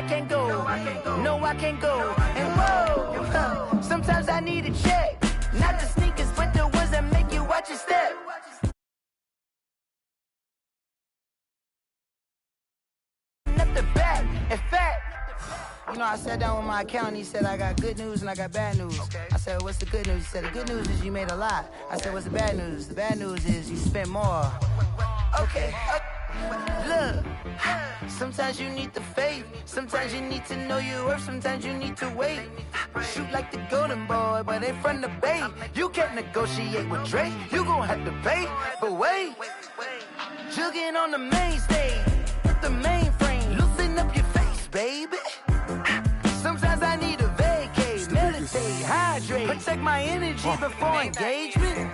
I can't go. No, I can't go. And whoa, sometimes I need a check. Not the sneakers, but the ones that make you watch your step. Up the back, in fact. You know, I sat down with my accountant. He said, I got good news and I got bad news. Okay. I said, what's the good news? He said, the good news is you made a lot. I said, what's the bad news? The bad news is you spent more. Okay. Look, sometimes you need the faith. Sometimes you need to know your worth. Sometimes you need to wait. Shoot like the golden boy, but in front of the bay. You can't negotiate with Drake. You gon' have to pay. But wait, jugging on the main stage. The mainframe, loosen up your face, baby. Sometimes I need a vacate, meditate, hydrate, protect my energy before engagement.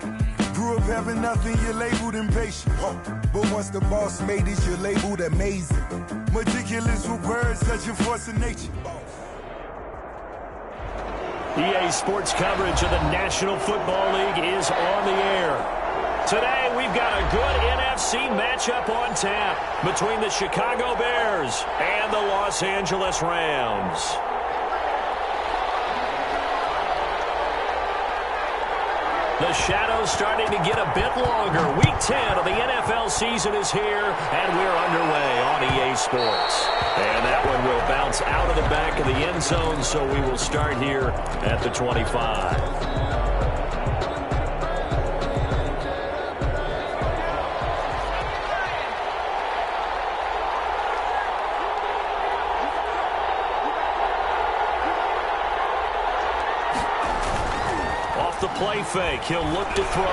Grew up having nothing, you're labeled impatient. But once the boss made it, you're labeled amazing. Meticulous with words, such a force of nature. EA Sports coverage of the National Football League is on the air. Today, we've got a good NFC matchup on tap between the Chicago Bears and the Los Angeles Rams. The shadow's starting to get a bit longer. Week 10 of the NFL season is here, and we're underway on EA Sports. And that one will bounce out of the back of the end zone, so we will start here at the 25. The play fake. He'll look to throw.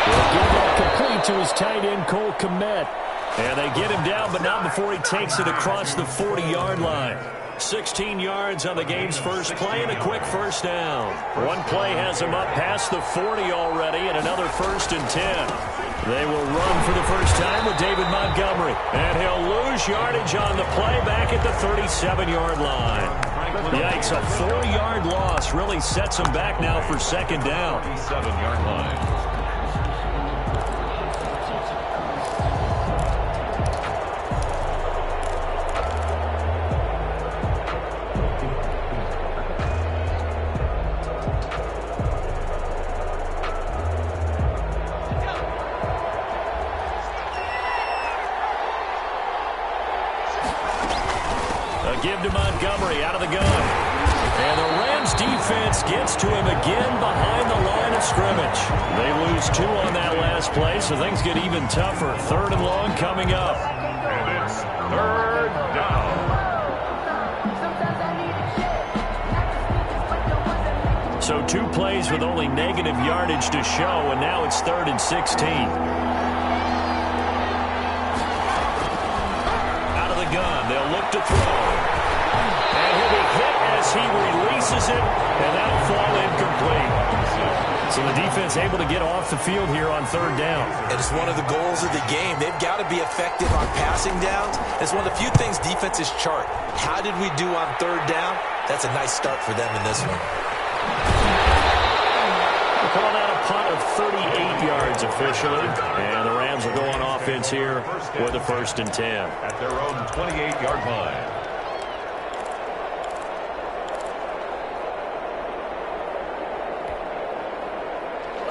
He'll give that complete to his tight end, Cole Kmet. And they get him down, but not before he takes it across the 40-yard line. 16 yards on the game's first play and a quick first down. One play has him up past the 40 already and another 1st and 10. They will run for the first time with David Montgomery. And he'll lose yardage on the play back at the 37-yard line. Yikes, a 4-yard loss really sets him back now for second down. 37-yard line. Give to Montgomery out of the gun. And the Rams defense gets to him again behind the line of scrimmage. They lose 2 on that last play, so things get even tougher. 3rd and long coming up. And it's 3rd down. So 2 plays with only negative yardage to show, and now it's 3rd and 16. Out of the gun, they'll look to throw. And he'll be hit as he releases it, and that'll fall incomplete. So the defense able to get off the field here on 3rd down. And it's one of the goals of the game. They've got to be effective on passing downs. It's one of the few things defenses chart. How did we do on 3rd down? That's a nice start for them in this one. We'll call that a punt of 38 yards officially. And the Rams will go on offense here with a 1st and 10. At their own 28-yard line.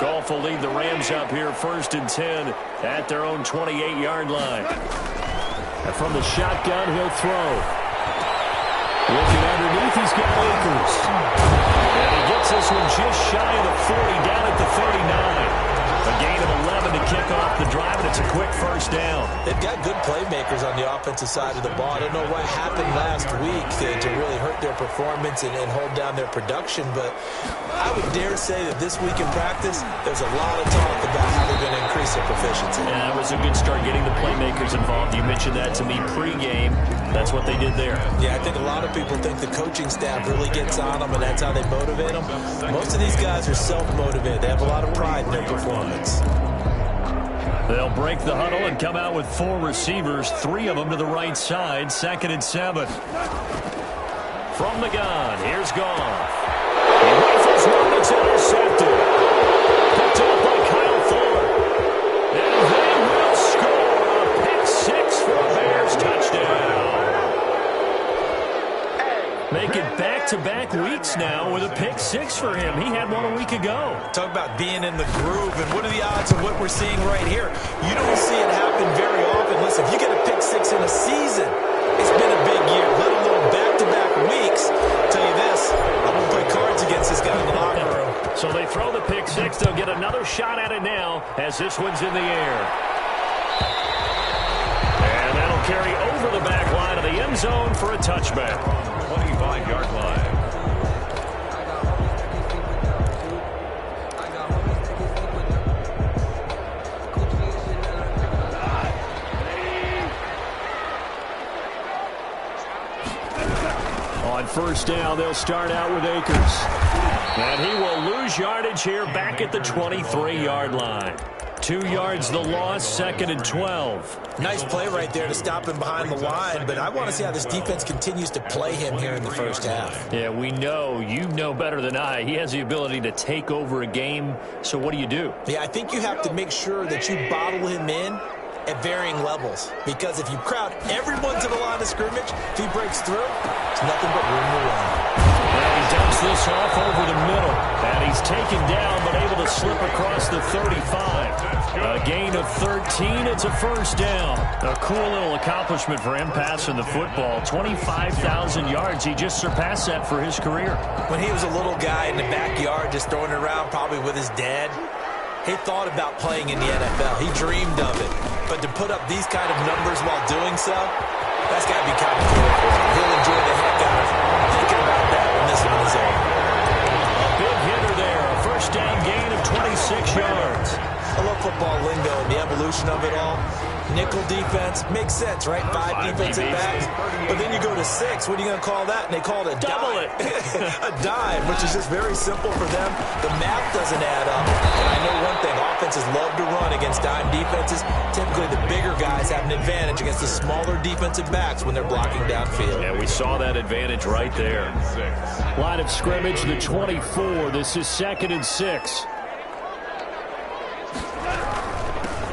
Goff will lead the Rams up here 1st and 10 at their own 28-yard line. And from the shotgun, he'll throw. Looking underneath, he's got Akers. And he gets this one just shy of the 40, down at the 39. A gain of 11 to kick off the drive, and it's a quick first down. They've got good playmakers on the offensive side of the ball. I don't know what happened last week to really hurt their performance and hold down their production, but I would dare say that this week in practice, there's a lot of talk about how they're going to increase their proficiency. Yeah, that was a good start getting the playmakers involved. You mentioned that to me pregame. That's what they did there. Yeah, I think a lot of people think the coaching staff really gets on them, and that's how they motivate them. Most of these guys are self-motivated. They have a lot of pride in their performance. They'll break the huddle and come out with 4 receivers, 3 of them to the right side, 2nd and 7. From the gun, here's Goff. He rifles one that's intercepted. Picked up by Kyle Fuller. And they will score a pick 6 for a Bears touchdown. Making back-to-back weeks now with a pick six for him. He had one a week ago. Talk about being in the groove, and what are the odds of what we're seeing right here? You don't see it happen very often. Listen, if you get a pick six in a season, it's been a big year, let alone back-to-back weeks. I'll tell you this, I won't play cards against this guy in the locker room. So they throw the pick six. They'll get another shot at it now as this one's in the air. And that'll carry over the back line of the end zone for a touchback. 25-yard line. On first down, they'll start out with Akers. And he will lose yardage here back at the 23-yard line. 2 yards the loss, 2nd and 12. Nice play right there to stop him behind the line, but I want to see how this defense continues to play him here in the first half. Yeah, we know, you know better than I, he has the ability to take over a game, so what do you do? Yeah, I think you have to make sure that you bottle him in at varying levels, because if you crowd everyone to the line of scrimmage, if he breaks through, it's nothing but room to run. And he dumps this off over the middle, and he's taken down but able to slip across the 35. A gain of 13, it's a first down. A cool little accomplishment for him passing the football. 25,000 yards, he just surpassed that for his career. When he was a little guy in the backyard just throwing it around probably with his dad, he thought about playing in the NFL. He dreamed of it. But to put up these kind of numbers while doing so, that's got to be kind of cool for him. He'll enjoy the heck out of thinking about that when this one is over. A big hitter there. A first down gain of 26 yards. I love football lingo and the evolution of it all. Nickel defense makes sense, right? 5 defensive backs. But then you go to 6. What are you going to call that? And they call it a Double dime. it. A dime, which is just very simple for them. The math doesn't add up. And I know one thing. Offenses love to run against dime defenses. Typically, the bigger guys have an advantage against the smaller defensive backs when they're blocking downfield. Yeah, we saw that advantage right there. Line of scrimmage, the 24. This is 2nd and 6.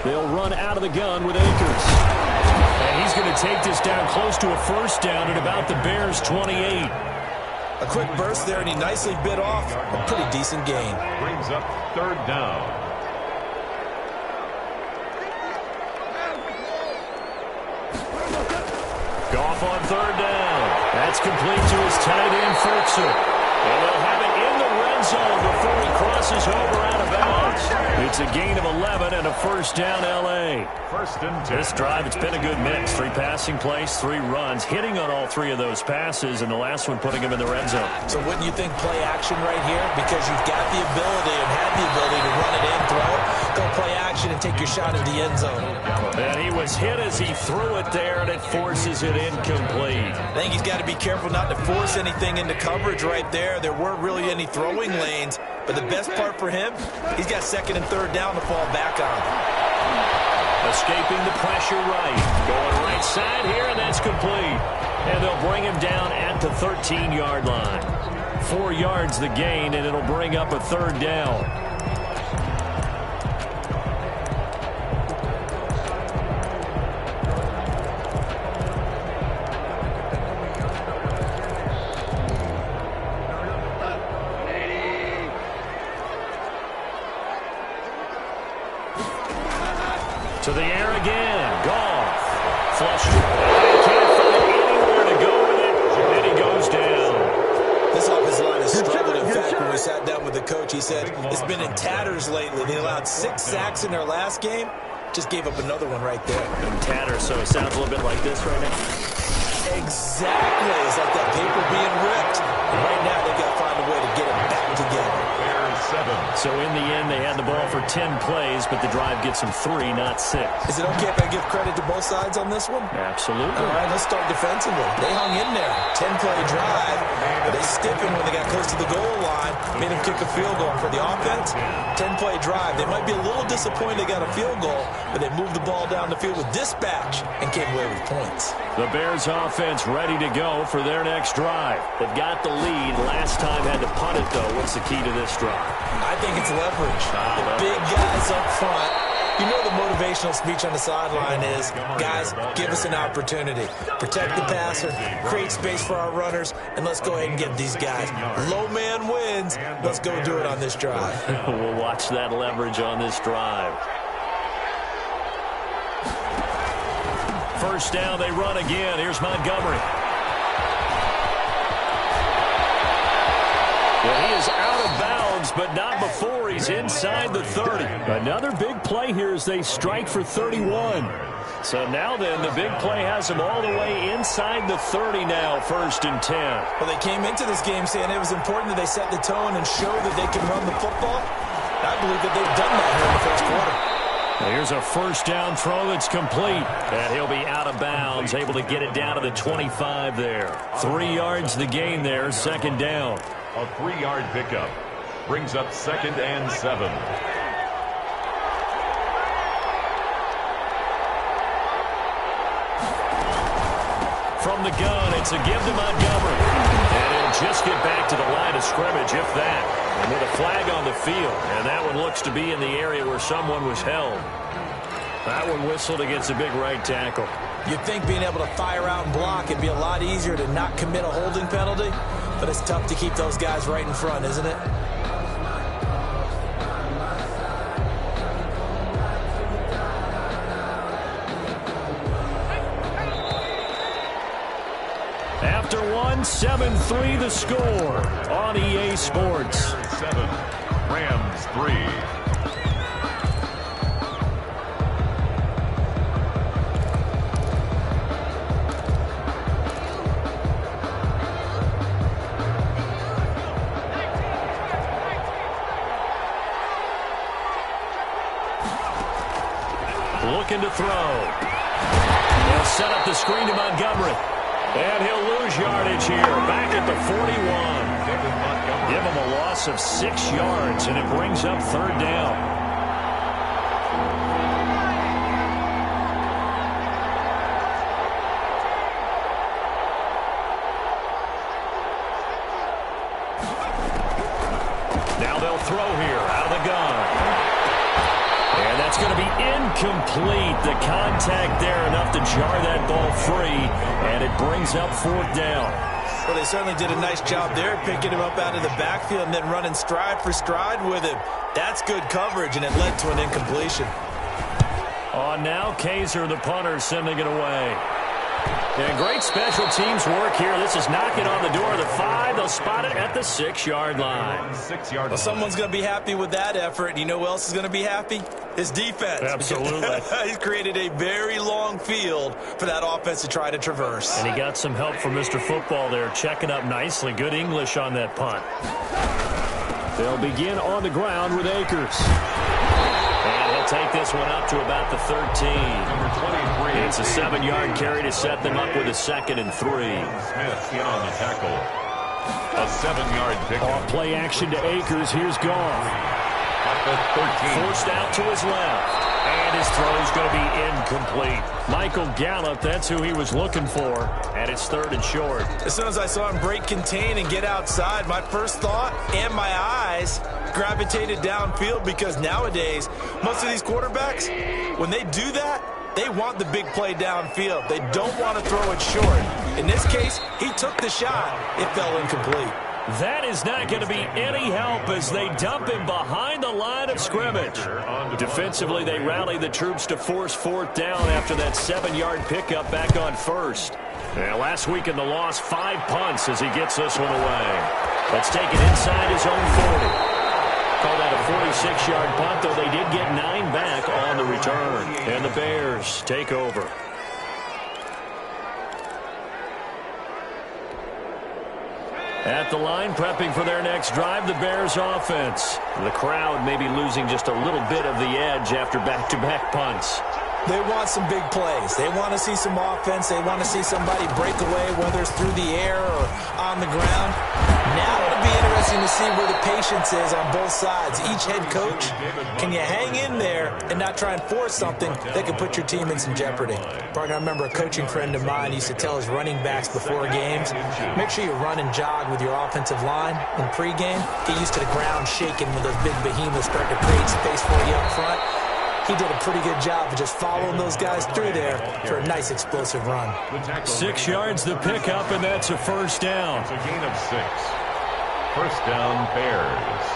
They'll run out of the gun with Akers. And he's going to take this down close to a first down at about the Bears' 28. A quick burst there, and he nicely bit off a pretty decent gain. Brings up 3rd down. Goff on 3rd down. That's complete to his tight end, Ferguson. And they'll have it in the red zone before he crosses over out of bounds. It's a gain of 11 and a first down, L.A. 1st and 10. This drive, it's been a good mix. 3 passing plays, 3 runs, hitting on all 3 of those passes, and the last one putting him in the red zone. So wouldn't you think play action right here? Because you've got the ability and had the ability to run it in, throw it, go play action and take your shot at the end zone. And he was hit as he threw it there, and it forces it incomplete. I think he's got to be careful not to force anything into coverage right there. There weren't really any throwing lanes, but the best part for him, he's got 2nd and 3rd down to fall back on. Escaping the pressure right. Going right side here, and that's complete. And they'll bring him down at the 13-yard line. 4 yards the gain, and it'll bring up a 3rd down. To the air again. Goff. Flushed. Can't find anywhere to go with it. And he goes down. This offensive line has struggled. In fact, when we sat down with the coach, he said it's been in tatters lately. They allowed 6 sacks in their last game. Just gave up another one right there. In tatters, so it sounds a little bit like this right now. Exactly. It's like that paper being ripped. And right now, they've got to find a way to get it back together. So in the end, they had the ball for 10 plays, but the drive gets them 3, not 6. Is it okay if I give credit to both sides on this one? Absolutely. All right, let's start defensively. They hung in there. 10-play drive. But they stiffened when they got close to the goal line. Made them kick a field goal. For the offense, 10-play drive. They might be a little disappointed they got a field goal, but they moved the ball down the field with dispatch and came away with points. The Bears offense ready to go for their next drive. They've got the lead. Last time had to punt it, though. What's the key to this drive? I think it's leverage. The big guys up front. You know the motivational speech on the sideline is, guys, give us an opportunity. Protect the passer, create space for our runners, and let's go ahead and get these guys. Low man wins. Let's go do it on this drive. We'll watch that leverage on this drive. First down, they run again. Here's Montgomery. Well, he is out of bounds, but not before he's inside the 30. Another big play here as they strike for 31. So now then, the big play has him all the way inside the 30 now, 1st and 10. Well, they came into this game saying it was important that they set the tone and show that they can run the football. I believe that they've done that here in the first quarter. Here's a first down throw that's complete. And he'll be out of bounds, able to get it down to the 25 there. 3 yards the gain there, 2nd down. A 3-yard pickup brings up 2nd and 7. From the gun, it's a give to Montgomery. And he'll just get back to the line of scrimmage, if that. And with a flag on the field. And that one looks to be in the area where someone was held. That one whistled against a big right tackle. You'd think being able to fire out and block, it'd be a lot easier to not commit a holding penalty. But it's tough to keep those guys right in front, isn't it? After one, 7-3 the score on EA Sports. 7, Rams 3. Looking to throw. They'll set up the screen to Montgomery. And he'll lose yardage here. Back at the 41. Give him a loss of 6 yards, and it brings up 3rd down. Now they'll throw here out of the gun. And that's going to be incomplete. The contact there enough to jar that ball free, and it brings up 4th down. Well, they certainly did a nice job there, picking him up out of the backfield and then running stride for stride with him. That's good coverage, and it led to an incompletion. On now, Kaiser, the punter, sending it away. And great special teams work here. This is knocking on the door of the 5. They'll spot it at the 6-yard line. 6-yard. Well, someone's going to be happy with that effort. You know who else is going to be happy? His defense. Absolutely. He's created a very long field for that offense to try to traverse. And he got some help from Mr. Football there, checking up nicely. Good English on that punt. They'll begin on the ground with Akers. And he'll take this one up to about the 13. Number 23. It's a 7-yard carry to set them up with a 2nd and 3. Smith in on the tackle. A 7-yard pickup. Off play action to Akers. Here's Goff. At the 13. Forced out to his left. And his throw's going to be incomplete. Michael Gallup, that's who he was looking for. And it's 3rd and short. As soon as I saw him break contain and get outside, my first thought and my eyes gravitated downfield, because nowadays, most of these quarterbacks, when they do that, they want the big play downfield. They don't want to throw it short. In this case, he took the shot. It fell incomplete. That is not going to be any help as they dump him behind the line of scrimmage. Defensively, they rally the troops to force 4th down after that 7-yard pickup back on 1st. Yeah, last week in the loss, 5 punts as he gets this one away. Let's take it inside his own 40. Call that a 46-yard punt, though they did get 9 back on the return. And the Bears take over. At the line, prepping for their next drive, the Bears offense. The crowd may be losing just a little bit of the edge after back-to-back punts. They want some big plays. They want to see some offense. They want to see somebody break away, whether it's through the air or on the ground. Now it'll be interesting to see where the patience is on both sides. Each head coach, can you hang in there and not try and force something that could put your team in some jeopardy? Partner, I remember a coaching friend of mine used to tell his running backs before games, make sure you run and jog with your offensive line in pregame. Get used to the ground shaking when those big behemoths start to create space for you up front. he did a pretty good job of just following those guys through there for a nice explosive run. 6 yards the pickup, and that's a first down. It's a gain of 6. First down, Bears.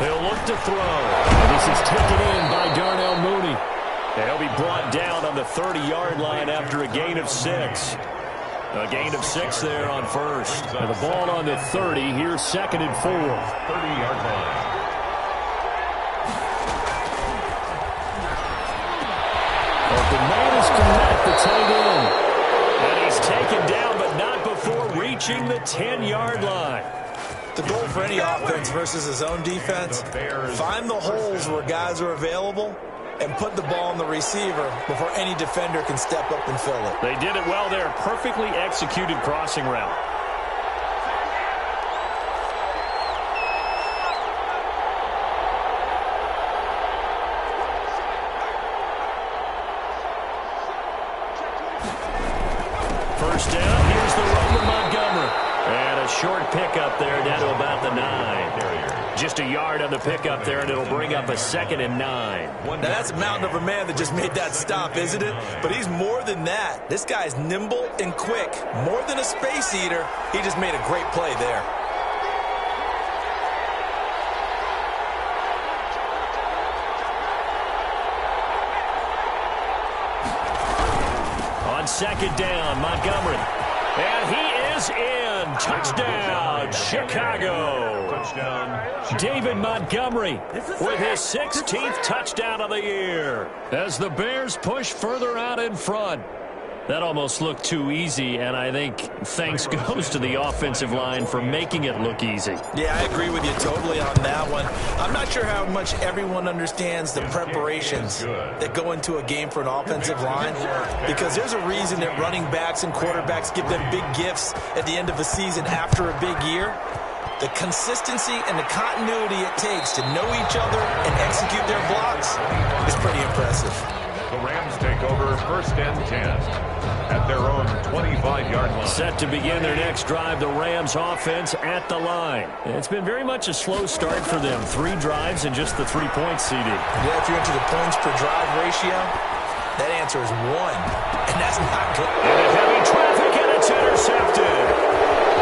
He'll look to throw. And this is taken in by Darnell Mooney. And he'll be brought down on the 30-yard line after a gain of 6. A gain of 6 there on first. And the ball on the 30. Here's 2nd and 4. 30-yard line. Open man is Komet, the tight end. And he's taken down, but not before reaching the 10-yard line. The goal for any offense versus his own defense, find the holes where guys are available and put the ball on the receiver before any defender can step up and fill it. They did it well there. Perfectly executed crossing route. First down, here's the run to Montgomery. And a short pickup there down to about the 9. Just a yard on the pickup there, and it'll bring up a 2nd and 9. Now that's a mountain of a man that just made that stop, isn't it? But he's more than that. This guy's nimble and quick. More than a space eater, he just made a great play there. On 2nd down, Montgomery. And he is in. Touchdown, Chicago. Touchdown. David Montgomery with his 16th touchdown of the year as the Bears push further out in front. That almost looked too easy, and I think thanks goes to the offensive line for making it look easy. Yeah, I agree with you totally on that one. I'm not sure how much everyone understands the preparations that go into a game for an offensive line, because there's a reason that running backs and quarterbacks give them big gifts at the end of a season after a big year. The consistency and the continuity it takes to know each other and execute their blocks is pretty impressive. The Rams take over 1st and 10 at their own 25-yard line. Set to begin their next drive, the Rams offense at the line. It's been very much a slow start for them. 3 drives and just the 3-point CD. Yeah, if you're into the points per drive ratio, that answer is 1, and that's not good. Into heavy traffic, and it's intercepted.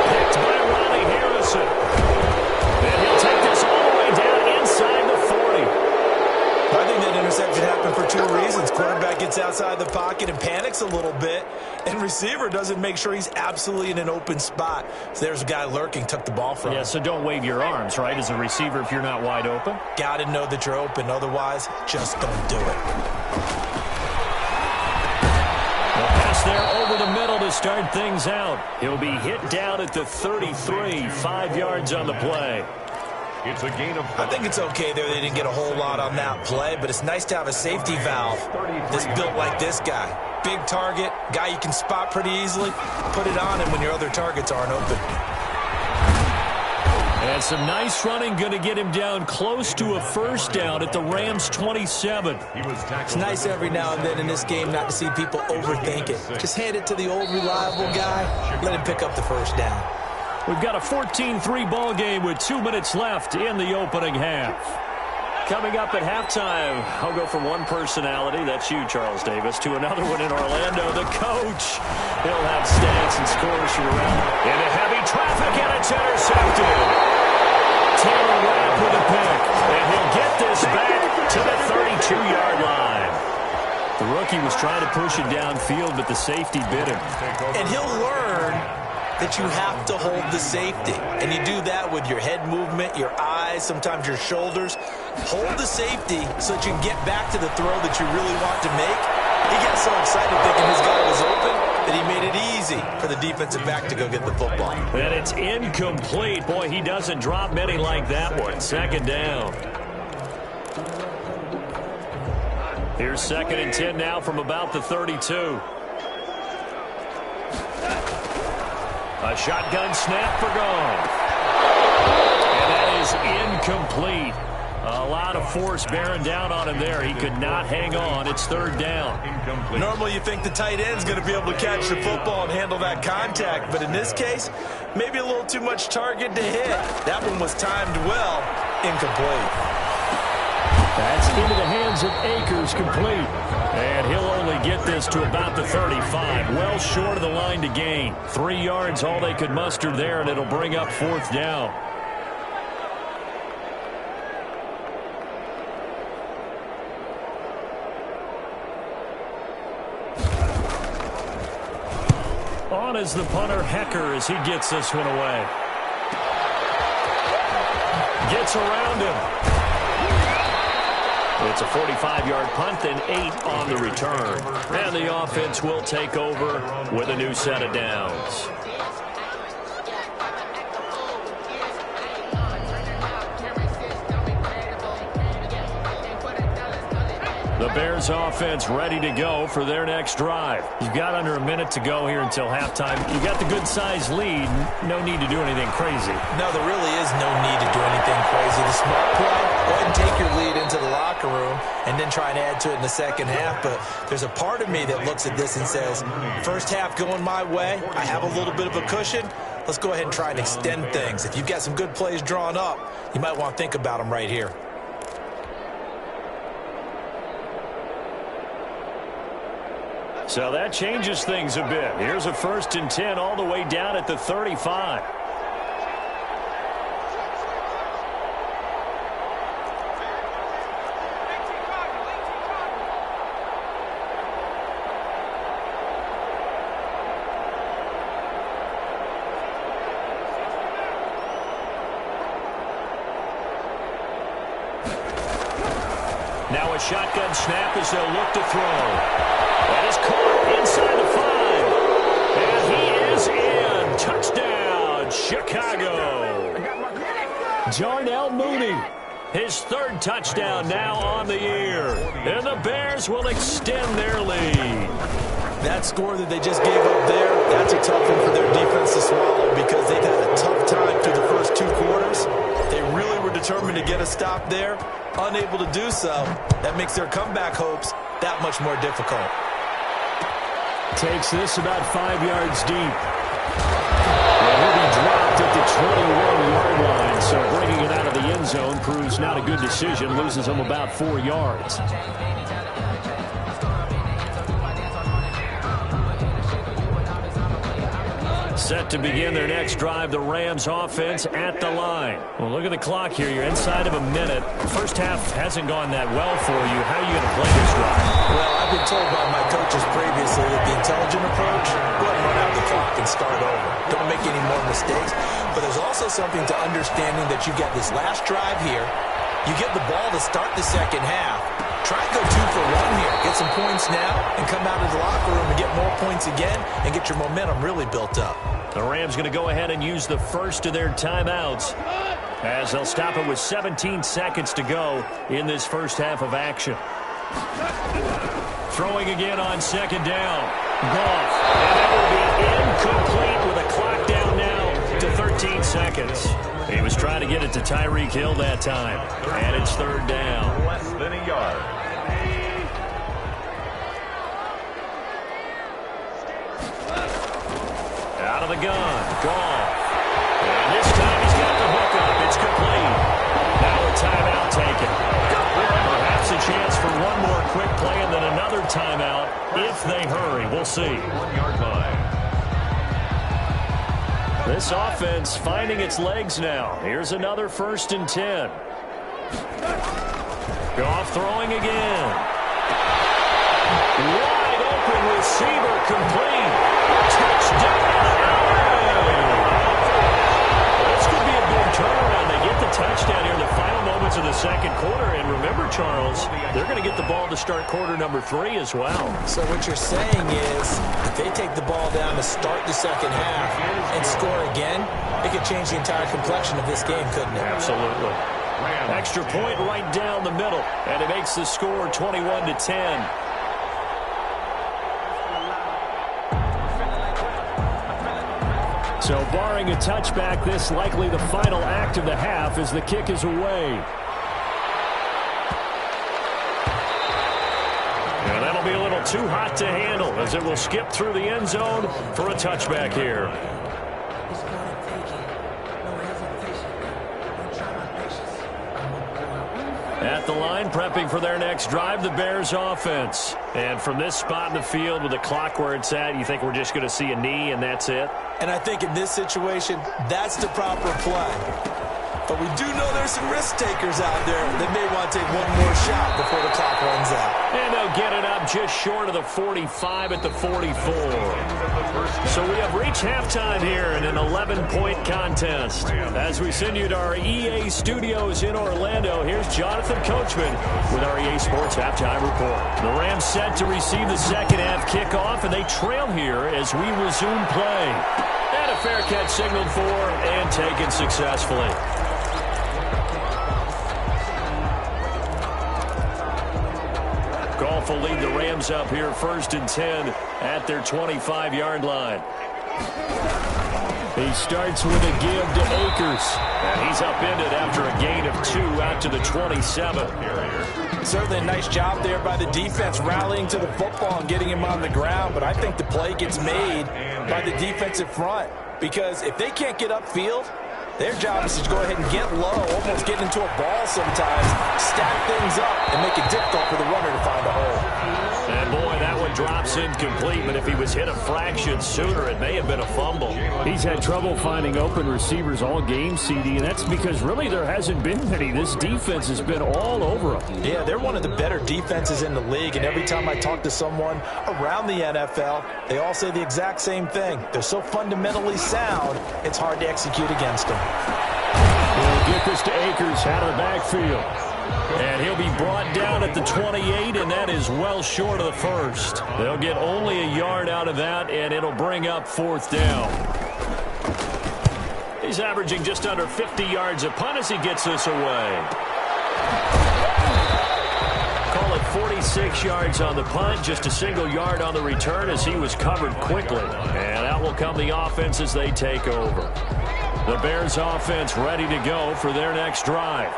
Picked by Ronnie Harrison. And he'll take this all the way down inside the 40. I think that interception happened for 2 reasons. Quarterback gets outside the pocket and panics a little bit, and receiver doesn't make sure he's absolutely in an open spot. So there's a guy lurking, took the ball from him. Yeah, so don't wave your arms, right, as a receiver if you're not wide open? Got to know that you're open. Otherwise, just don't do it. Pass there over the middle to start things out. He'll be hit down at the 33, 5 yards on the play. It's a gain of 5. I think it's okay there. They didn't get a whole lot on that play, but it's nice to have a safety valve that's built like this guy. Big target, guy you can spot pretty easily. Put it on him when your other targets aren't open. And some nice running, going to get him down close to a first down at the Rams' 27. It's nice every now and then in this game not to see people overthink it. Just hand it to the old reliable guy, let him pick up the first down. We've got a 14-3 ball game with 2 minutes left in the opening half. Coming up at halftime, I'll go from one personality, that's you, Charles Davis, to another one in Orlando, the coach. He'll have stats and scores from around. Into heavy traffic, and it's intercepted. Taylor Rapp with a pick, and he'll get this back to the 32-yard line. The rookie was trying to push it downfield, but the safety bit him. And he'll learn that you have to hold the safety. And you do that with your head movement, your eyes, sometimes your shoulders. Hold the safety so that you can get back to the throw that you really want to make. He got so excited thinking his guy was open that he made it easy for the defensive back to go get the football. And it's incomplete. Boy, he doesn't drop many like that one. 2nd down. Here's 2nd and 10 now from about the 32. A shotgun snap for Goff. And that is incomplete. A lot of force bearing down on him there. He could not hang on. It's 3rd down. Incomplete. Normally you think the tight end's going to be able to catch the football and handle that contact. But in this case, maybe a little too much target to hit. That one was timed well. Incomplete. That's into the hands of Akers, complete. And he'll only get this to about the 35. Well short of the line to gain. 3 yards, all they could muster there, and it'll bring up 4th down. On is the punter, Hecker, as he gets this one away. Gets around him. It's a 45-yard punt, then 8 on the return. And the offense will take over with a new set of downs. The Bears offense ready to go for their next drive. You've got under a minute to go here until halftime. You've got the good-sized lead. No need to do anything crazy. No, there really is no need to do anything crazy. The smart play, go ahead and take your lead into the locker room and then try and add to it in the second half. But there's a part of me that looks at this and says, first half going my way, I have a little bit of a cushion. Let's go ahead and try and extend things. If you've got some good plays drawn up, you might want to think about them right here. So that changes things a bit. Here's a 1st and 10 all the way down at the 35. Now a shotgun snap as they'll look to throw. That is caught inside the 5. And he is in. Touchdown, Chicago. Darnell Mooney, his 3rd touchdown now on the year. And the Bears will extend their lead. That score that they just gave up there, that's a tough one for their defense to swallow because they've had a tough time through the first 2 quarters. They really were determined to get a stop there. Unable to do so, that makes their comeback hopes that much more difficult. Takes this about 5 yards deep. Well, he'll be dropped at the 21-yard line, so bringing it out of the end zone proves not a good decision. Loses him about 4 yards. Set to begin their next drive, the Rams offense at the line. Well, look at the clock here. You're inside of a minute. First half hasn't gone that well for you. How are you going to play this drive? Well, I've been told by my coaches previously that the intelligent approach, go ahead and run out the clock and start over. Don't make any more mistakes. But there's also something to understanding that you get this last drive here. You get the ball to start the second half. Try and go 2 for 1 here. Get some points now and come out of the locker room and get more points again and get your momentum really built up. The Rams going to go ahead and use the first of their timeouts as they'll stop it with 17 seconds to go in this first half of action. Throwing again on 2nd down. Goff. And that will be incomplete with a clock down now to 13 seconds. He was trying to get it to Tyreek Hill that time. And it's 3rd down. Less than a yard. Out of the gun. Goff. And this time he's got the hook up. It's complete. Now a timeout taken. Perhaps a chance for one more quick play and then another timeout if they hurry. We'll see. 1-yard line. This offense finding its legs now. Here's another 1st and 10. Goff throwing again. Wide open receiver complete. Touchdown. This could be a big turnaround. They get the touchdown here in the final moments of the second quarter. And remember, Charles, they're going to get the ball to start quarter number 3 as well. So what you're saying is if they take the ball down to start the second half and score again, it could change the entire complexion of this game, couldn't it? Absolutely. Extra point right down the middle, and it makes the score 21-10. So barring a touchback, this likely the final act of the half as the kick is away. And that'll be a little too hot to handle as it will skip through the end zone for a touchback here. At the line, prepping for their next drive, the Bears offense. And from this spot in the field with the clock where it's at, you think we're just going to see a knee and that's it? And I think in this situation, that's the proper play. But we do know there's some risk takers out there that may want to take one more shot before the clock runs out. And they'll get it up just short of the 45 at the 44. So we have reached halftime here in an 11-point contest. As we send you to our EA studios in Orlando, here's Jonathan Coachman with our EA Sports Halftime Report. The Rams set to receive the second half kickoff, and they trail here as we resume play. And a fair catch signaled for and taken successfully. Goff will lead the Rams up here 1st and 10 at their 25-yard line. He starts with a give to Akers. And he's upended after a gain of 2 out to the 27. Certainly a nice job there by the defense rallying to the football and getting him on the ground. But I think the play gets made by the defensive front. Because if they can't get upfield, their job is to go ahead and get low, almost get into a ball sometimes, stack things up, and make it difficult for the runner to find a hole. And boy, that one drops incomplete, but if he was hit a fraction sooner, it may have been a fumble. He's had trouble finding open receivers all game, CD, and that's because really there hasn't been many. This defense has been all over him. Yeah, they're one of the better defenses in the league, and every time I talk to someone around the NFL, they all say the exact same thing. They're so fundamentally sound, it's hard to execute against them. We'll get this to Akers out of the backfield. And he'll be brought down at the 28, and that is well short of the first. They'll get only a yard out of that, and it'll bring up 4th down. He's averaging just under 50 yards a punt as he gets this away. Call it 46 yards on the punt, just a single yard on the return as he was covered quickly. And out will come the offense as they take over. The Bears offense ready to go for their next drive.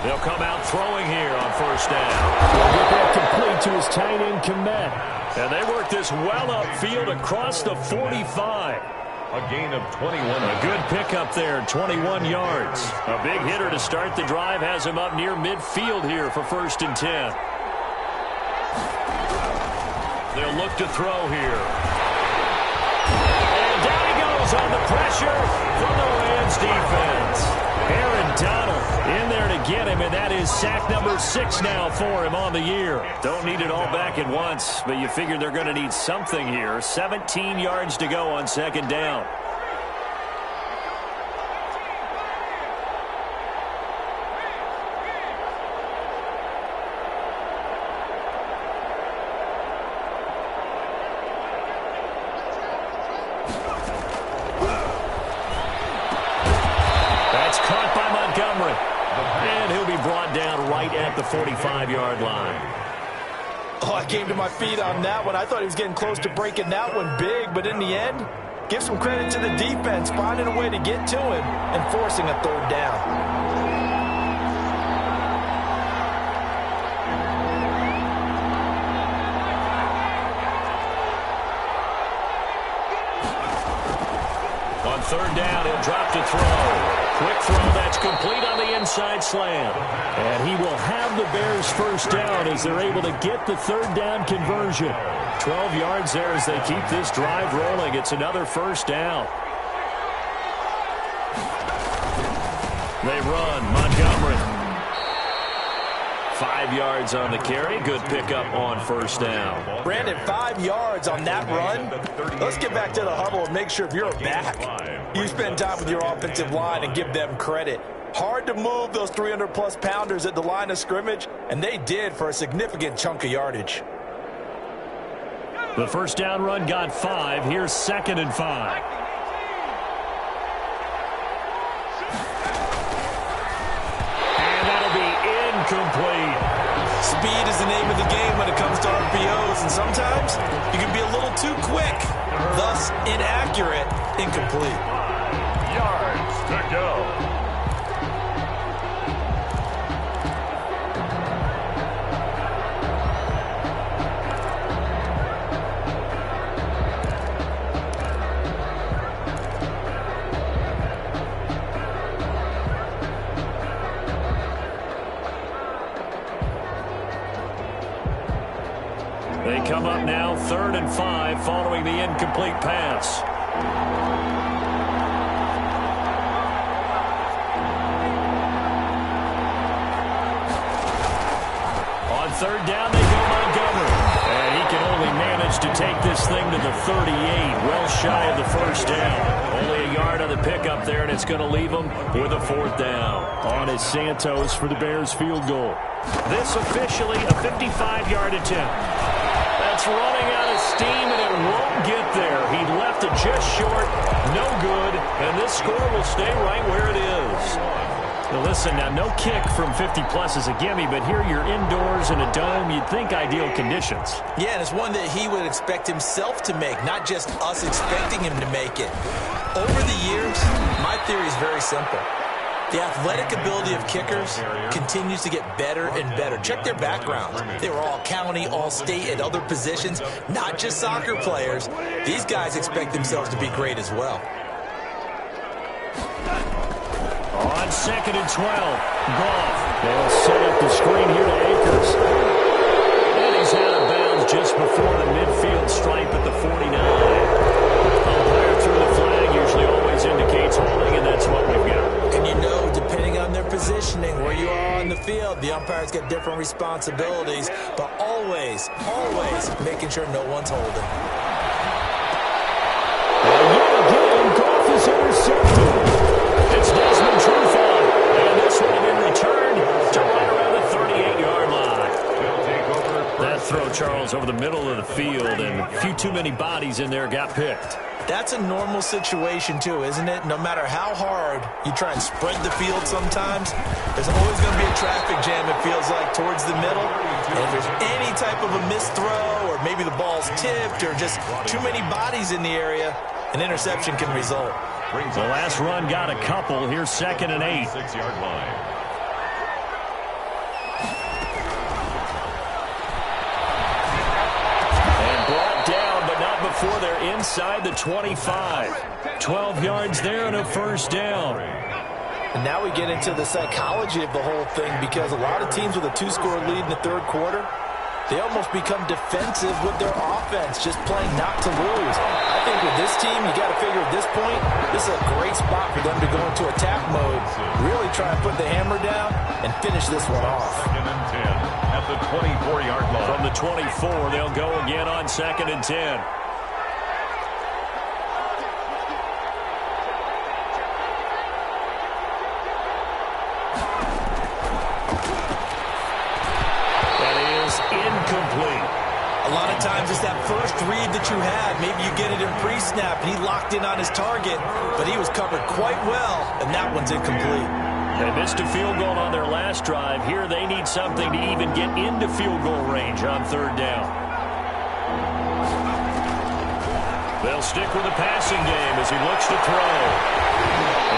They'll come out throwing here on 1st down. He'll get that complete to his tight end, Komet. And they work this well upfield across the 45. A gain of 21. A good pickup there, 21 yards. A big hitter to start the drive has him up near midfield here for 1st and 10. They'll look to throw here. And down he goes on the pressure from the Rams defense. Aaron Donald in there to get him, and that is sack number 6 now for him on the year. Don't need it all back at once, but you figure they're going to need something here. 17 yards to go on 2nd down. And he'll be brought down right at the 45-yard line. Oh, I came to my feet on that one. I thought he was getting close to breaking that one big, but in the end, give some credit to the defense, finding a way to get to him and forcing a 3rd down. On 3rd down, he'll drop to throw. Quick throw that's complete on the inside slant. And he will have the Bears 1st down as they're able to get the 3rd down conversion. 12 yards there as they keep this drive rolling. It's another 1st down. They run. Montgomery. 5 yards on the carry. Good pickup on 1st down. Brandon, 5 yards on that run. Let's get back to the huddle and make sure if you're back, you spend time with your offensive line and give them credit. Hard to move those 300-plus pounders at the line of scrimmage, and they did for a significant chunk of yardage. The 1st down run got 5. Here's 2nd and 5. And that'll be incomplete. Speed is the name of the game when it comes to RPOs, and sometimes you can be a little too quick, thus inaccurate, incomplete. Yards to go. They come up now 3rd and 5 following the incomplete pass. On 3rd down, they go Montgomery. And he can only manage to take this thing to the 38, well shy of the first down. Only a yard on the pickup there, and it's going to leave them with a 4th down. On is Santos for the Bears field goal. This officially a 55-yard attempt. That's running out of steam, and it won't get there. He left it just short, no good, and this score will stay right where it is. Now listen, now no kick from 50-plus is a gimme, but here you're indoors in a dome. You'd think ideal conditions. Yeah, and it's one that he would expect himself to make, not just us expecting him to make it. Over the years, my theory is very simple. The athletic ability of kickers continues to get better and better. Check their backgrounds. They were all county, all state, at other positions, not just soccer players. These guys expect themselves to be great as well. On 2nd and 12, Goff. They'll set up the screen here to Akers. And he's out of bounds just before the midfield stripe at the 49. Umpire through the flag usually always indicates holding, and that's what we've got. And you know, depending on their positioning, where you are on the field, the umpires get different responsibilities, but always, always making sure no one's holding. And yet again, Goff is intercepted. It's Desmond Trufant, and this one will be returned to right around the 38-yard line. That throw, Charles, over the middle of the field, and a few too many bodies in there got picked. That's a normal situation, too, isn't it? No matter how hard you try and spread the field sometimes, there's always going to be a traffic jam, it feels like, towards the middle. And if there's any type of a missed throw, or maybe the ball's tipped, or just too many bodies in the area, an interception can result. The last run got a couple. Here's 2nd and 8. 6-yard line. And brought down, but not before they're inside the 25. 12 yards there and a 1st down. And now we get into the psychology of the whole thing, because a lot of teams with a 2-score lead in the 3rd quarter, they almost become defensive with their offense, just playing not to lose. I think with this team, you got to figure at this point, this is a great spot for them to go into attack mode, really try and put the hammer down and finish this one off. 2nd and 10 at the 24-yard line. From the 24, they'll go again on 2nd and 10. Incomplete. A lot of times it's that first read that you had. Maybe you get it in pre-snap, and he locked in on his target, but he was covered quite well, and that one's incomplete. They missed a field goal on their last drive. Here they need something to even get into field goal range on 3rd down. They'll stick with the passing game as he looks to throw.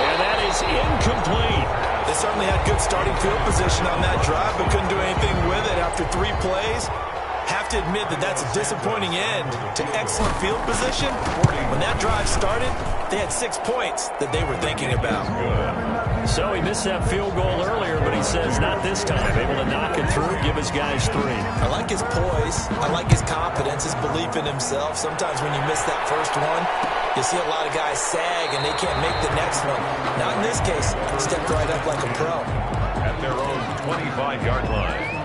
And that is incomplete. They certainly had good starting field position on that drive, but couldn't do anything with it after 3 plays. Have to admit that that's a disappointing end to excellent field position. When that drive started, they had 6 points that they were thinking about. So he missed that field goal earlier, but he says not this time. Able to knock it through, give his guys 3. I like his poise. I like his confidence, his belief in himself. Sometimes when you miss that first one, you see a lot of guys sag and they can't make the next one. Not in this case. Stepped right up like a pro. At their own 25-yard line.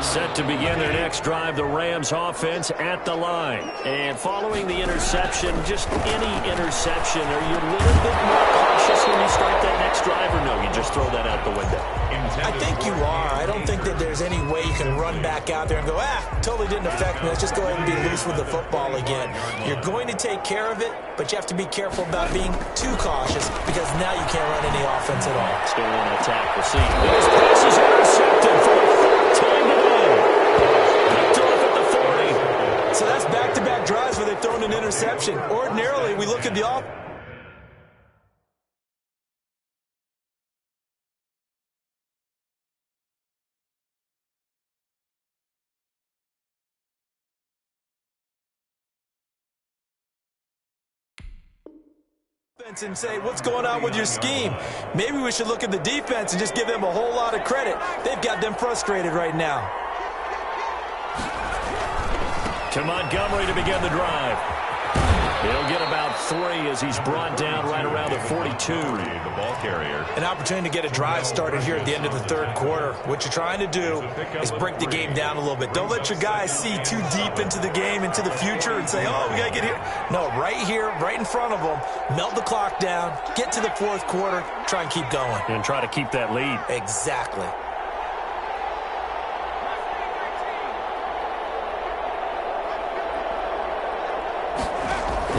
Set to begin their next drive, the Rams offense at the line. And following the interception, just any interception, are you a little bit more cautious when you start that next drive, or no, you just throw that out the window? I think you are. I don't think that there's any way you can run back out there and go, totally didn't affect me. Let's just go ahead and be loose with the football again. You're going to take care of it, but you have to be careful about being too cautious, because now you can't run any offense at all. Still want to attack. We'll see. This pass is intercepted for the 4th time today. Back to look at the 40. So that's back-to-back drives where they've thrown an interception. Ordinarily, we look at the offense. And say, what's going on with your scheme? Maybe we should look at the defense and just give them a whole lot of credit. They've got them frustrated right now. To Montgomery to begin the drive. He'll get about 3 as he's brought down right around the 42. The ball carrier. An opportunity to get a drive started here at the end of the third quarter. What you're trying to do is break the game down a little bit. Don't let your guys see too deep into the game, into the future, and say, oh, we got to get here. No, right here, right in front of them, melt the clock down, get to the fourth quarter, try and keep going. And try to keep that lead. Exactly.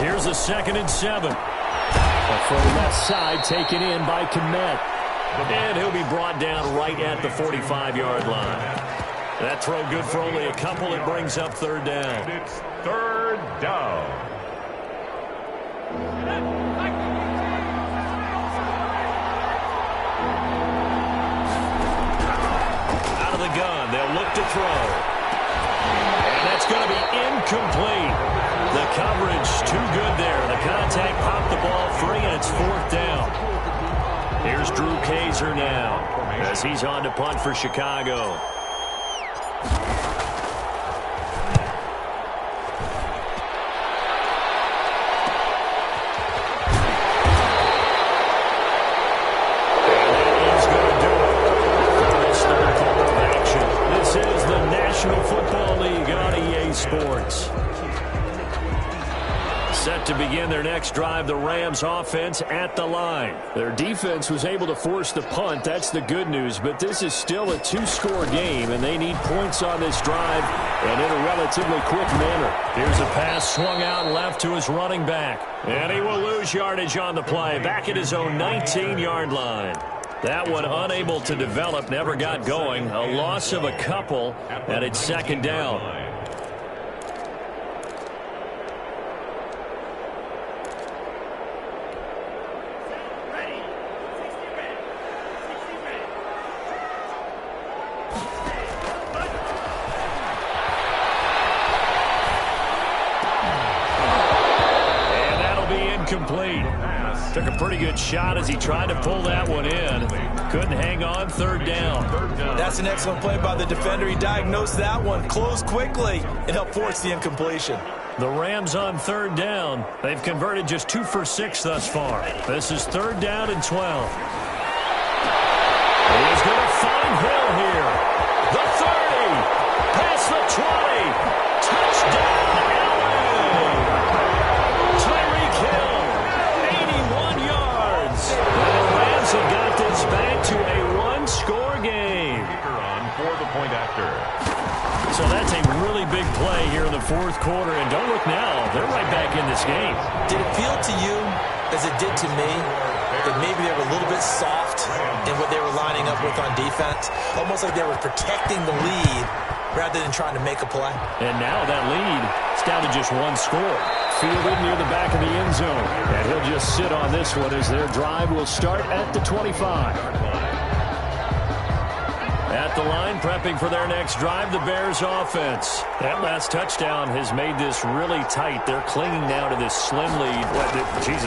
Here's a 2nd and 7. From left side, taken in by Komet. And he'll be brought down right at the 45-yard line. That throw good for only a couple. It brings up 3rd down. It's 3rd down. Out of the gun, they'll look to throw. And that's going to be incomplete. The coverage too good there. The contact popped the ball free, and it's 4th down. Here's Drew Kaiser now as he's on to punt for Chicago. And that is going to do it for this 3rd quarter of action. This is the National Football League on EA Sports. Set to begin their next drive, the Rams offense at the line. Their defense was able to force the punt. That's the good news, but this is still a 2-score game, and they need points on this drive and in a relatively quick manner. Here's a pass swung out left to his running back, and he will lose yardage on the play, back at his own 19-yard line. That one unable to develop, never got going. A loss of a couple, and it's 2nd down. Complete. Took a pretty good shot as he tried to pull that one in. Couldn't hang on. 3rd down. That's an excellent play by the defender. He diagnosed that one, closed quickly, and helped force the incompletion. The Rams on 3rd down. They've converted just 2 for 6 thus far. This is 3rd down and 12. He's going to find Hill here. The 30. Past the 20. Touchdown. Have got this back to a 1-score game. On for the point after. So that's a really big play here in the 4th quarter. And don't look now. They're right back in this game. Did it feel to you, as it did to me, that maybe they were a little bit soft in what they were lining up with on defense? Almost like they were protecting the lead rather than trying to make a play. And now that lead is down to just 1 score. Fielded near the back of the end zone. And he'll just sit on this one as their drive will start at the 25. At the line, prepping for their next drive, the Bears offense. That last touchdown has made this really tight. They're clinging now to this slim lead.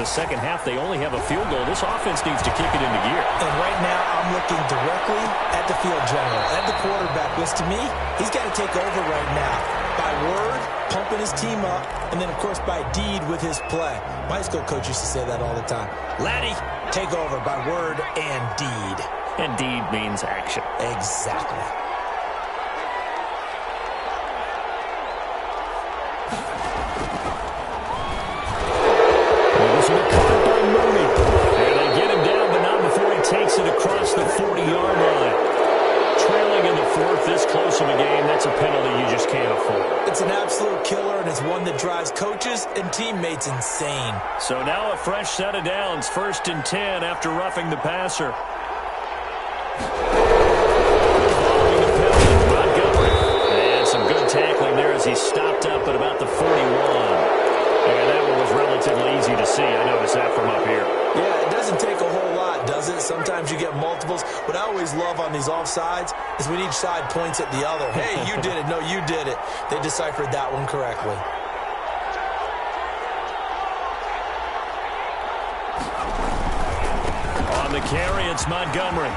Second half, they only have a field goal. This offense needs to kick it into gear. And right now, I'm looking directly at the field general, at the quarterback, which to me, he's got to take over right now. By word, pumping his team up, and then, of course, by deed with his play. My high school coach used to say that all the time. Laddie, take over by word and deed. And deed means action. Exactly. This is caught by Mooney. And they get him down, but not before he takes it across the 40-yard line. Trailing in the 4th, this close of a game, that's a penalty you just can't afford. It's an absolute killer, and it's one that drives coaches and teammates insane. So now a fresh set of downs, 1st and 10 after roughing the passer. Following the penalty, Montgomery. And some good tackling there as he stopped up at about the 41. And that one was relatively easy to see. I noticed that from up here. Yeah, it doesn't take a whole lot, does it? Sometimes you get multiples. What I always love on these offsides is when each side points at the other. Hey, you did it. No, you did it. They deciphered that one correctly. On the carry, it's Montgomery.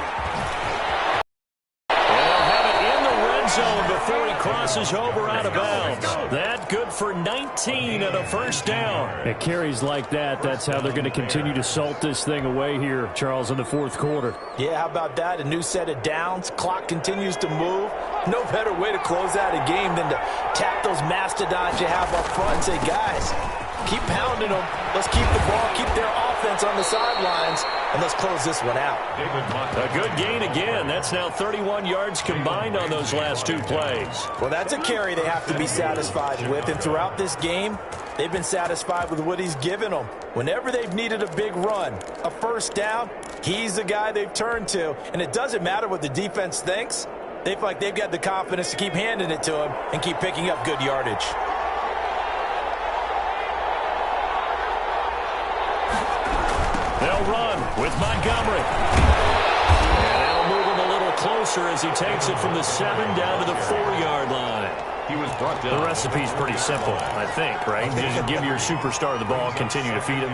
And they'll have it in the red zone before he crosses crosses over out of bounds. That good for 19 and a first down. It carries like that. That's how they're going to continue to salt this thing away here, Charles, in the fourth quarter. Yeah, how about that? A new set of downs. Clock continues to move. No better way to close out a game than to tap those mastodons you have up front and say, guys, keep pounding them. Let's keep the ball, keep their offense on the sidelines, and let's close this one out. A good gain again. That's now 31 yards combined on those last two plays. Well, that's a carry they have to be satisfied with, and throughout this game, they've been satisfied with what he's given them. Whenever they've needed a big run, a first down, he's the guy they've turned to, and it doesn't matter what the defense thinks. They feel like they've got the confidence to keep handing it to him and keep picking up good yardage. They'll run with Montgomery. And that'll move him a little closer as he takes it from the 7 down to the 4-yard line. He was brought down. The recipe's pretty simple, I think, right? Just give your superstar the ball, continue to feed him.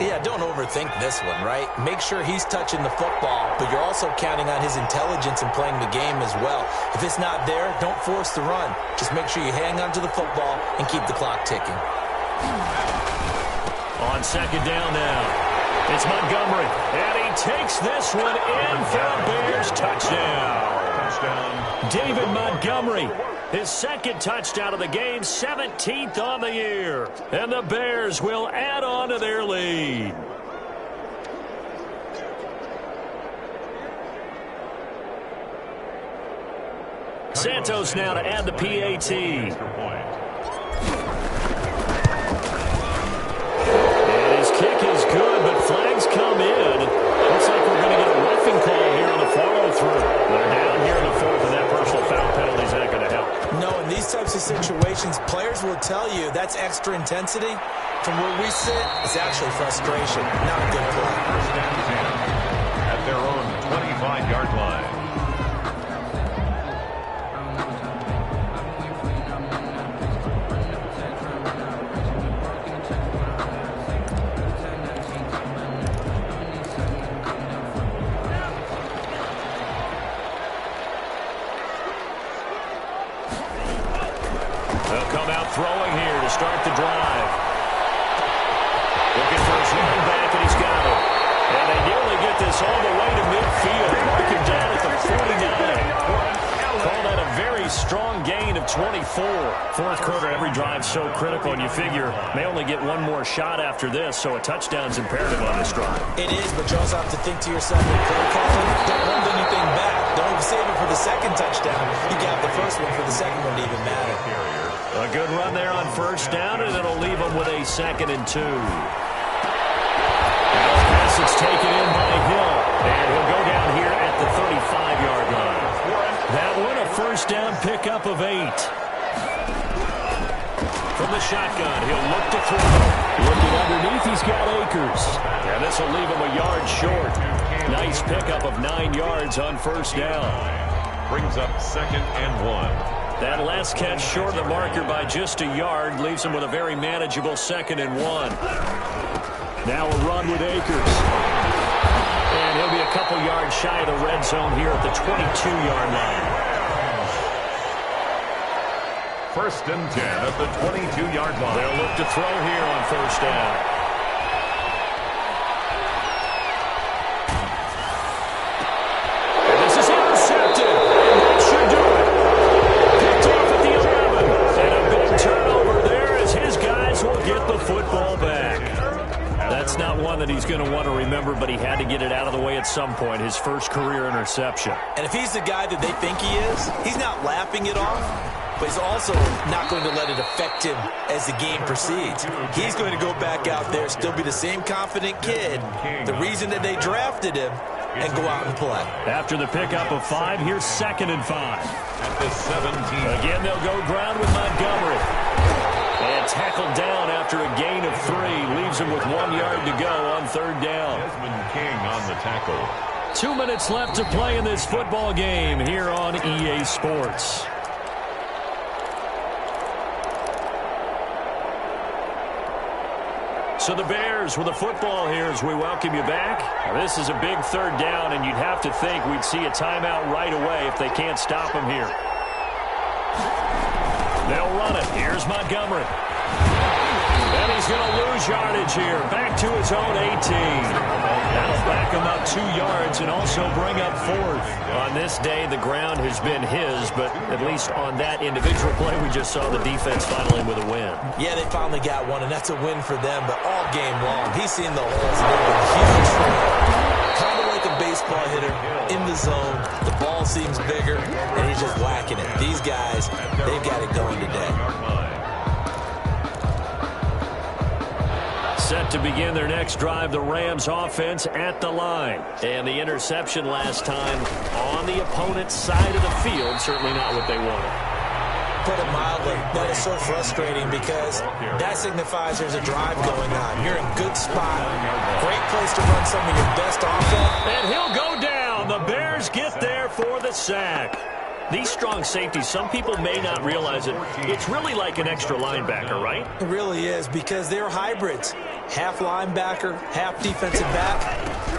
Yeah, don't overthink this one, right? Make sure he's touching the football, but you're also counting on his intelligence in playing the game as well. If it's not there, don't force the run. Just make sure you hang on to the football and keep the clock ticking. On second down now. It's Montgomery, and he takes this one in for a Bears touchdown. David Montgomery, his second touchdown of the game, 17th on the year. And the Bears will add on to their lead. Santos now to add the PAT. Kick is good, but flags come in. Looks like we're going to get a roughing call here on the follow-through. They're down here in the fourth, and that personal foul penalty is not going to help. No, in these types of situations, players will tell you that's extra intensity. From where we sit, it's actually frustration, not a good play. First and 10 at their own 25-yard line. Throwing here to start the drive. Looking for his running back, and he's got it. And they nearly get this all the way to midfield. Mark him down at the 49. Call that a very strong gain of 24. Fourth quarter, every drive so critical, and you figure may only get one more shot after this, so a touchdown's imperative on this drive. It is, but you also have to think to yourself, play calling, don't hold anything back. Don't save it for the second touchdown. You got the first one for the second one to even matter. A good run there on first down, and it'll leave them with a 2nd and 2. Pass is taken in by Hill, and he'll go down here at the 35-yard line. That one, a first down pickup of 8. From the shotgun, he'll look to throw. Looking underneath, he's got Akers. And this will leave him a yard short. Nice pickup of 9 yards on first down. Brings up 2nd and 1. That last catch short of the marker by just a yard leaves him with a very manageable 2nd and 1. Now a run with Akers. And he'll be a couple yards shy of the red zone here at the 22-yard line. 1st and 10 at the 22-yard line. They'll look to throw here on first down. And this is intercepted. And that should do it. Picked off at the 11. And a big turnover there as his guys will get the football back. That's not one that he's going to want to remember, but he had to get it out of the way at some point, his first career interception. And if he's the guy that they think he is, he's not laughing it off, but he's also not going to let it affect him as the game proceeds. He's going to go back out there, still be the same confident kid, the reason that they drafted him, and go out and play. After the pickup of 5, here's 2nd and 5. At the 17. Again, they'll go ground with Montgomery. And tackled down after a gain of 3. Leaves him with 1 yard to go on third down. Desmond King on the tackle. 2 minutes left to play in this football game here on EA Sports. So the Bears with the football here as we welcome you back. Now, this is a big third down, and you'd have to think we'd see a timeout right away if they can't stop them here. They'll run it. Here's Montgomery. And he's going to lose yardage here. Back to his own 18. That'll back him up 2 yards and also bring up 4th. On this day, the ground has been his, but at least on that individual play, we just saw the defense finally with a win. Yeah, they finally got one, and that's a win for them, but all game long, he's seen the holes, and they've been huge for him. Kind of like a baseball hitter in the zone. The ball seems bigger, and he's just whacking it. These guys, they've got it going today. Set to begin their next drive, the Rams offense at the line. And the interception last time on the opponent's side of the field, certainly not what they wanted. Put it mildly, that is so frustrating because that signifies there's a drive going on. You're in good spot, great place to run some of your best offense. And he'll go down. The Bears get there for the sack. These strong safeties, some people may not realize it. It's really like an extra linebacker, right? It really is because they're hybrids. Half linebacker, half defensive back.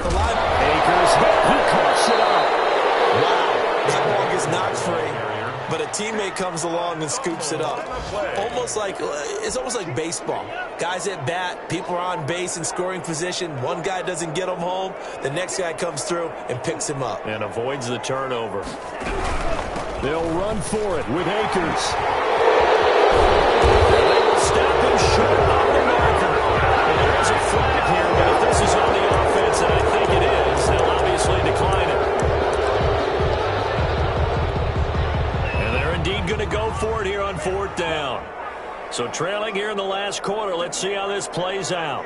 The Akers, he cuts it up. Wow, that ball gets knocked free, but a teammate comes along and scoops it up. It's almost like baseball. Guys at bat, people are on base in scoring position. One guy doesn't get him home. The next guy comes through and picks him up. And avoids the turnover. They'll run for it with Akers. They will stop him short of the marker. And there is a flag here, but if this is on the offense, and I think it is, they'll obviously decline it. And they're indeed going to go for it here on 4th down. So trailing here in the last quarter, let's see how this plays out.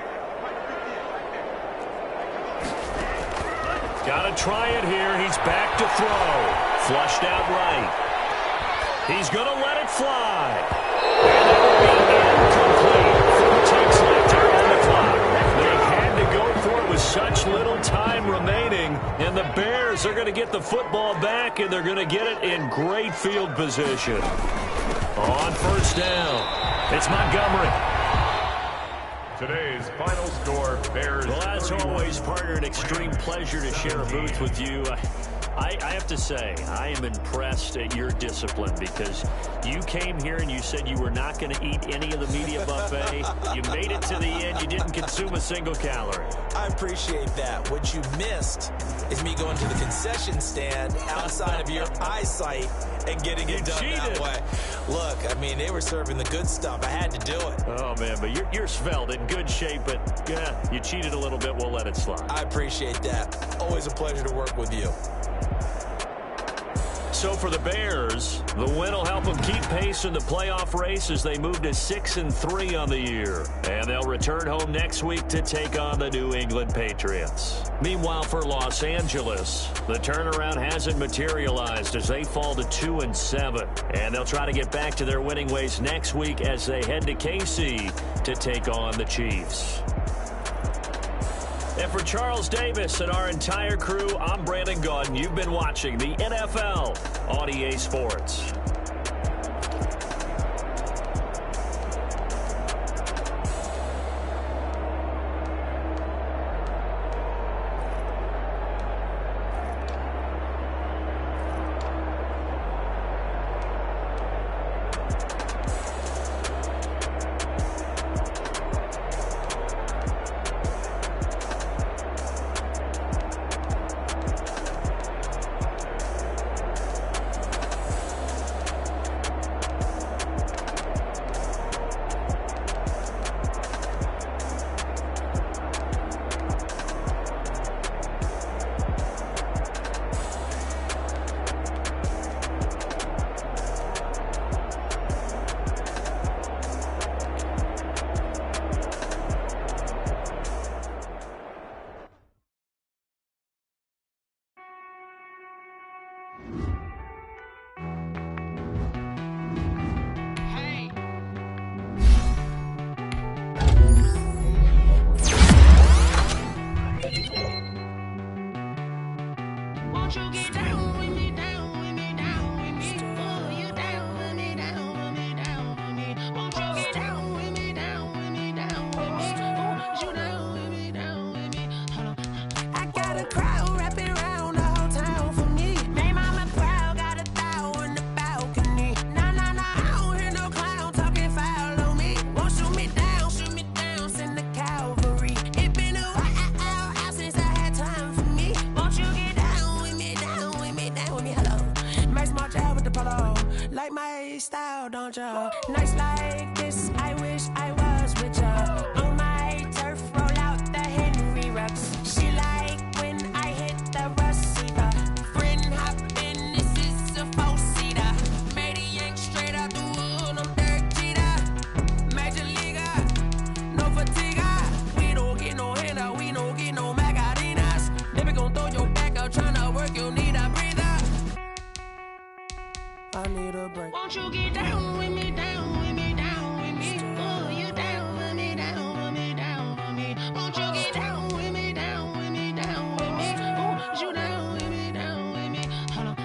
Got to try it here. He's back to throw. Flushed out right. He's going to let it fly. And that will be incomplete. 4 takes left here on the clock. They had to go for it with such little time remaining. And the Bears are going to get the football back, and they're going to get it in great field position. On 1st down, it's Montgomery. Today's final score, Bears. Well, as always, partner, an extreme pleasure to share a booth with you. I have to say, I am impressed at your discipline because you came here and you said you were not going to eat any of the media buffet. You made it to the end. You didn't consume a single calorie. I appreciate that. What you missed is me going to the concession stand outside of your eyesight and getting it done that way. Look, I mean, they were serving the good stuff. I had to do it. Oh, man, but you're svelte, in good shape, but yeah, you cheated a little bit. We'll let it slide. I appreciate that. Always a pleasure to work with you. So for the Bears, the win will help them keep pace in the playoff race as they move to 6-3 on the year. And they'll return home next week to take on the New England Patriots. Meanwhile, for Los Angeles, the turnaround hasn't materialized as they fall to 2-7. And they'll try to get back to their winning ways next week as they head to KC to take on the Chiefs. And for Charles Davis and our entire crew, I'm Brandon Gaudin. You've been watching the NFL on EA Sports. like my style, don't ya? Nights like this, I wish I was with ya. On my turf, roll out the Henry Rux. She like when I hit the receiver. Friend hop in, this is a four-seater. Made a yank straight out the wood, I'm Derek Jeter. Major leaguer, no fatigue. We don't get no handout, we don't get no Macarinas. Never gon' throw your back out, tryna work, you need a breather. I need a break. Won't you get down with me, down with me, down with me? Oh, you down with me, down with me, down with me. Won't you get down with me, down with me, down with me? Oh, you down with me, down with me? Hold on.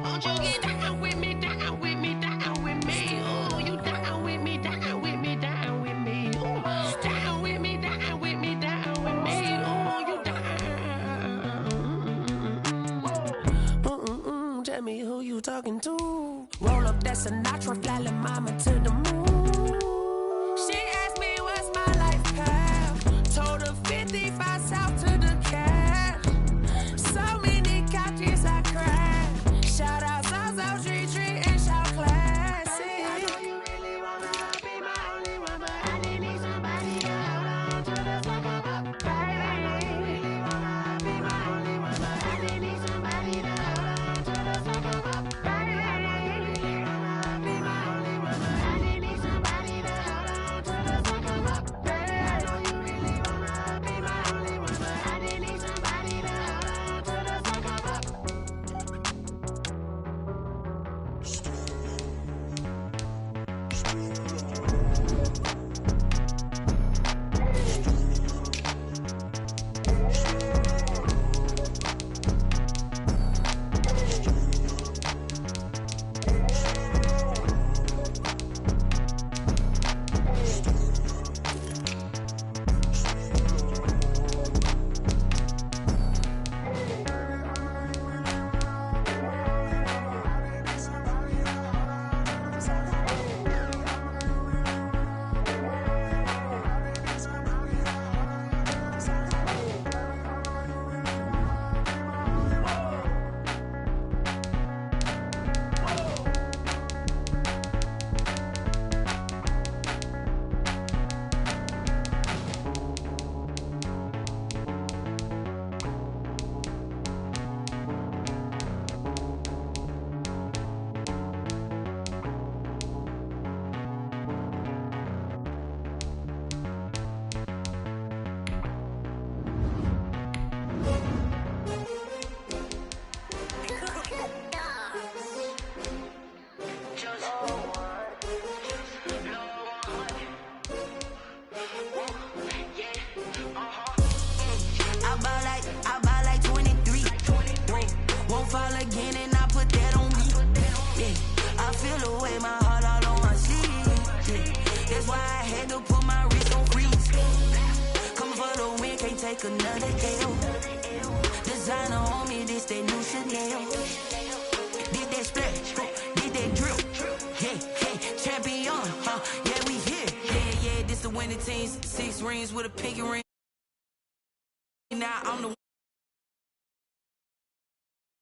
Won't you get down with me, down with me, down with me? Oh, you down with me, down with me, down with me? Oh, down with me, down with me, down with me? Oh, you down. Tell me who you talking to. Roll up that Sinatra, fly la mama to the moon. She asked me what's my life path. Told her 55 south to the cash. So many couches I cried. Shout out South Street and shout classic. I know you really wanna be my only one, but I didn't need somebody to hold on to the sucker up. I know you really wanna be my only one, but I didn't need somebody to hold on to the sucker up. Take another L. Designer on me, this that new Chanel. Did that splash, did that drip. Yeah, hey, champion, yeah, we here. Yeah, this the winning teams. 6 rings with a pinky ring.